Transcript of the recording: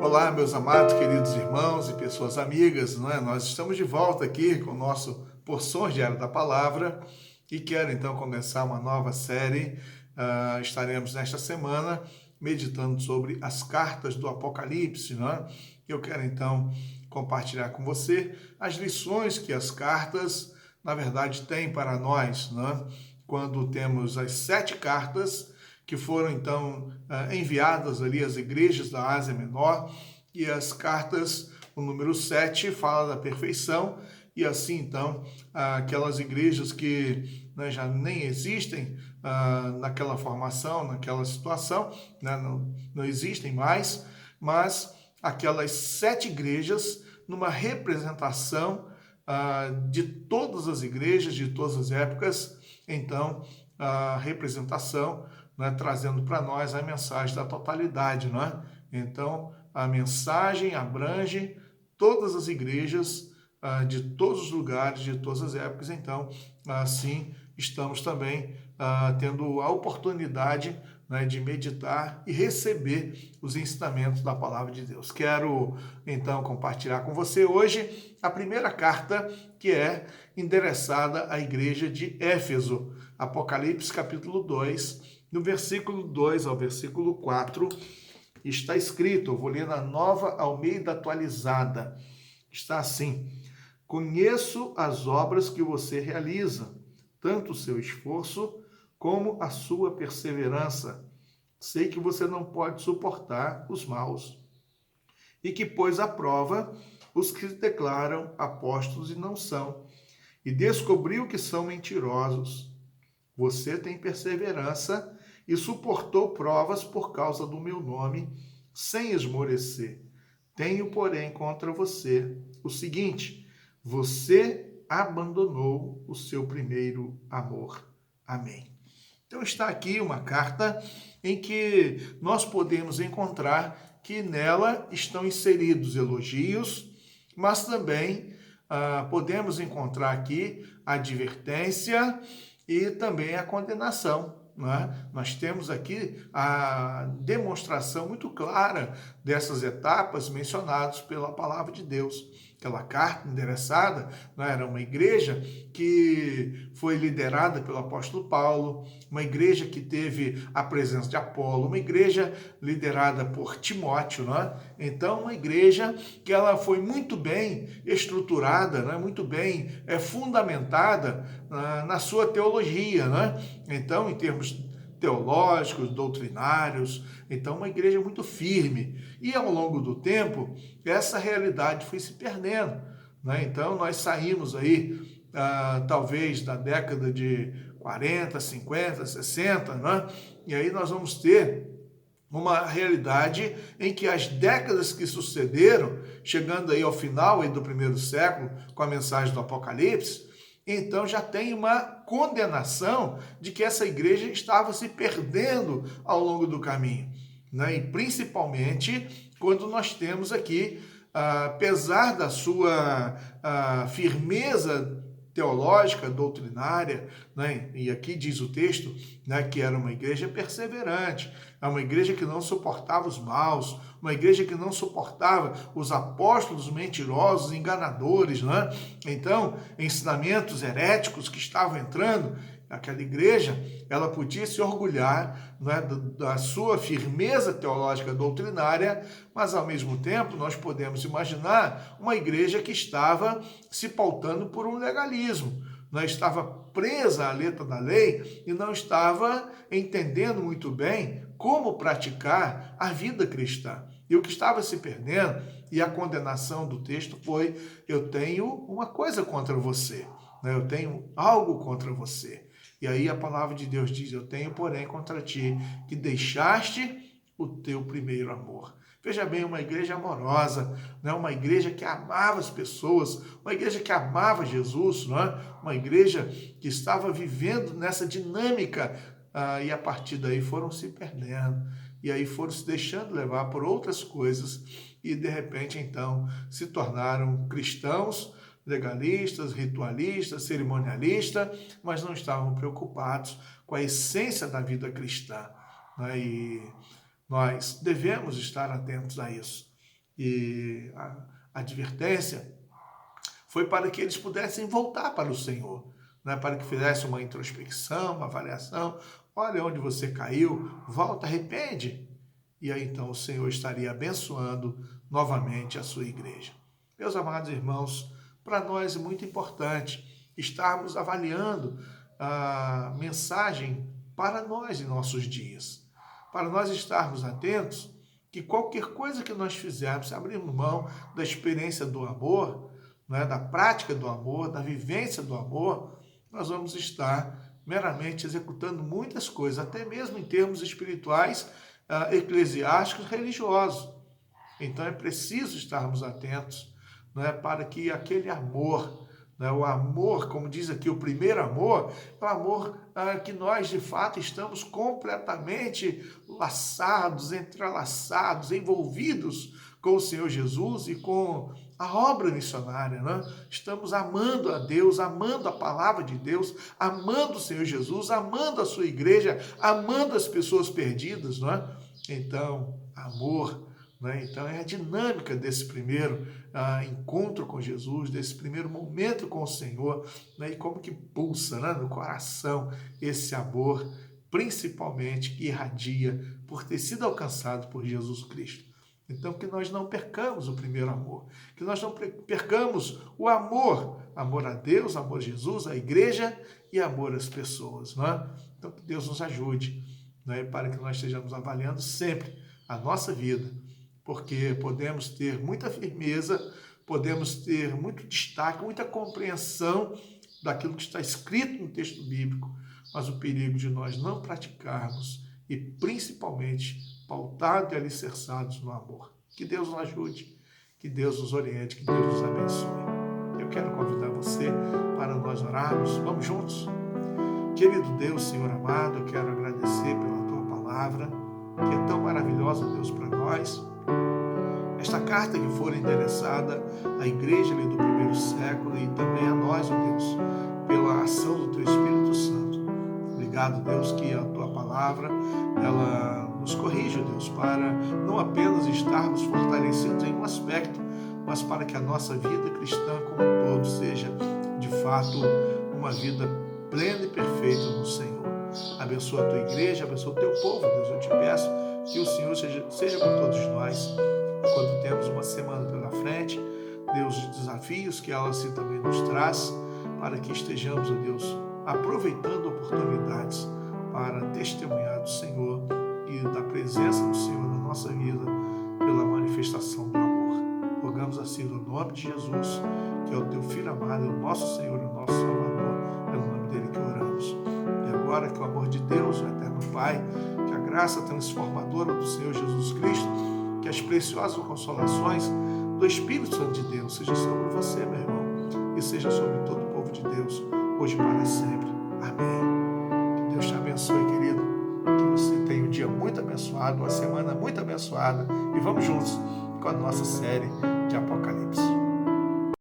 Olá, meus amados, queridos irmãos e pessoas amigas, não é? Nós estamos de volta aqui com o nosso Porções Diárias da Palavra e quero então começar uma nova série. Estaremos nesta semana meditando sobre as cartas do Apocalipse, não é? Eu quero então compartilhar com você as lições que as cartas, na verdade, têm para nós, não é? Quando temos as 7 cartas que foram então enviadas ali às igrejas da Ásia Menor, e as cartas, o número 7, fala da perfeição, e assim então, aquelas igrejas que já nem existem naquela formação, naquela situação, não existem mais, mas aquelas 7 igrejas, numa representação de todas as igrejas, de todas as épocas, então, a representação, trazendo para nós a mensagem da totalidade, não é? Então, a mensagem abrange todas as igrejas de todos os lugares, de todas as épocas. Então, assim, estamos também tendo a oportunidade de meditar e receber os ensinamentos da Palavra de Deus. Quero, então, compartilhar com você hoje a primeira carta, que é endereçada à igreja de Éfeso, Apocalipse capítulo 2, no versículo 2 ao versículo 4, está escrito, eu vou ler na Nova Almeida Atualizada, está assim: conheço as obras que você realiza, tanto o seu esforço como a sua perseverança. Sei que você não pode suportar os maus e que pôs à prova os que se declaram apóstolos e não são, e descobriu que são mentirosos. Você tem perseverança e suportou provas por causa do meu nome, sem esmorecer. Tenho, porém, contra você o seguinte: você abandonou o seu primeiro amor. Amém. Então está aqui uma carta em que nós podemos encontrar que nela estão inseridos elogios, mas também podemos encontrar aqui a advertência e também a condenação. Não é? Nós temos aqui a demonstração muito clara dessas etapas mencionadas pela palavra de Deus. Aquela carta endereçada era uma igreja que foi liderada pelo apóstolo Paulo, uma igreja que teve a presença de Apolo, uma igreja liderada por Timóteo, não é? Então, uma igreja que ela foi muito bem estruturada, não é? Muito bem fundamentada na sua teologia, não é? Então, em termos teológicos, doutrinários, então uma igreja muito firme. E ao longo do tempo, essa realidade foi se perdendo, né? Então nós saímos aí, talvez da década de 40, 50, 60, né? E aí nós vamos ter uma realidade em que as décadas que sucederam, chegando aí ao final aí do primeiro século, com a mensagem do Apocalipse, então já tem uma condenação de que essa igreja estava se perdendo ao longo do caminho, né? E principalmente quando nós temos aqui, apesar da sua firmeza teológica, doutrinária, né? E aqui diz o texto, né, que era uma igreja perseverante, é uma igreja que não suportava os maus, uma igreja que não suportava os apóstolos mentirosos, enganadores, né? Então, ensinamentos heréticos que estavam entrando, aquela igreja, ela podia se orgulhar, né, da sua firmeza teológica doutrinária, mas ao mesmo tempo nós podemos imaginar uma igreja que estava se pautando por um legalismo, não estava presa à letra da lei e não estava entendendo muito bem como praticar a vida cristã. E o que estava se perdendo, e a condenação do texto foi: eu tenho uma coisa contra você, né? Eu tenho algo contra você. E aí a palavra de Deus diz: eu tenho, porém, contra ti, que deixaste o teu primeiro amor. Veja bem, uma igreja amorosa, né? Uma igreja que amava as pessoas, uma igreja que amava Jesus, não é? Uma igreja que estava vivendo nessa dinâmica, e a partir daí foram se perdendo, e aí foram se deixando levar por outras coisas, e de repente então se tornaram cristãos, legalistas, ritualistas, cerimonialistas, mas não estavam preocupados com a essência da vida cristã, né? E nós devemos estar atentos a isso. e a advertência foi para que eles pudessem voltar para o Senhor, né? Para que fizesse uma introspecção, uma avaliação. Olha onde você caiu, volta, arrepende. E aí então o Senhor estaria abençoando novamente a sua igreja. Meus amados irmãos, para nós é muito importante estarmos avaliando a mensagem para nós em nossos dias. Para nós estarmos atentos que qualquer coisa que nós fizermos, se abrirmos mão da experiência do amor, né, da prática do amor, da vivência do amor, nós vamos estar meramente executando muitas coisas, até mesmo em termos espirituais, eclesiásticos, religiosos. Então é preciso estarmos atentos, né, para que aquele amor, né, o amor, como diz aqui, o primeiro amor, é o amor que nós de fato estamos completamente laçados, entrelaçados, envolvidos com o Senhor Jesus e com a obra missionária, né? Estamos amando a Deus, amando a palavra de Deus, amando o Senhor Jesus, amando a sua igreja, amando as pessoas perdidas, não é? Então, amor, né? Então é a dinâmica desse primeiro encontro com Jesus, desse primeiro momento com o Senhor, né? E como que pulsa, né, no coração esse amor, principalmente que irradia por ter sido alcançado por Jesus Cristo. Então, que nós não percamos o primeiro amor, que nós não percamos o amor, amor a Deus, amor a Jesus, a igreja e amor às pessoas, não é? Então, que Deus nos ajude, né, para que nós estejamos avaliando sempre a nossa vida, porque podemos ter muita firmeza, podemos ter muito destaque, muita compreensão daquilo que está escrito no texto bíblico, mas o perigo de nós não praticarmos e principalmente pautados e alicerçados no amor. Que Deus nos ajude, que Deus nos oriente, que Deus nos abençoe. Eu quero convidar você para nós orarmos. Vamos juntos? Querido Deus, Senhor amado, eu quero agradecer pela Tua palavra, que é tão maravilhosa, Deus, para nós. Esta carta que for endereçada à igreja ali do primeiro século e também a nós, ó Deus, pela ação do Teu Espírito Santo. Obrigado, Deus, que a Tua palavra, ela nos corrige, Deus, para não apenas estarmos fortalecidos em um aspecto, mas para que a nossa vida cristã como um todo seja, de fato, uma vida plena e perfeita no Senhor. Abençoa a Tua igreja, abençoa o Teu povo, Deus. Eu te peço que o Senhor seja com todos nós, quando temos uma semana pela frente, Deus, os desafios que ela assim também nos traz, para que estejamos, ó Deus, aproveitando oportunidades para testemunhar do Senhor e da presença do Senhor na nossa vida pela manifestação do amor. Rogamos assim no nome de Jesus, que é o Teu Filho amado, é o nosso Senhor, o nosso Salvador, é no nome dele que oramos. E agora que o amor de Deus, o Eterno Pai, que a graça transformadora do Senhor Jesus Cristo, que as preciosas consolações do Espírito Santo de Deus seja sobre você, meu irmão, e seja sobre todo o povo de Deus, hoje e para sempre. Amém. Que Deus te abençoe, querido. Que você tenha um dia muito abençoado, uma semana muito abençoada. E vamos juntos com a nossa série de Apocalipse.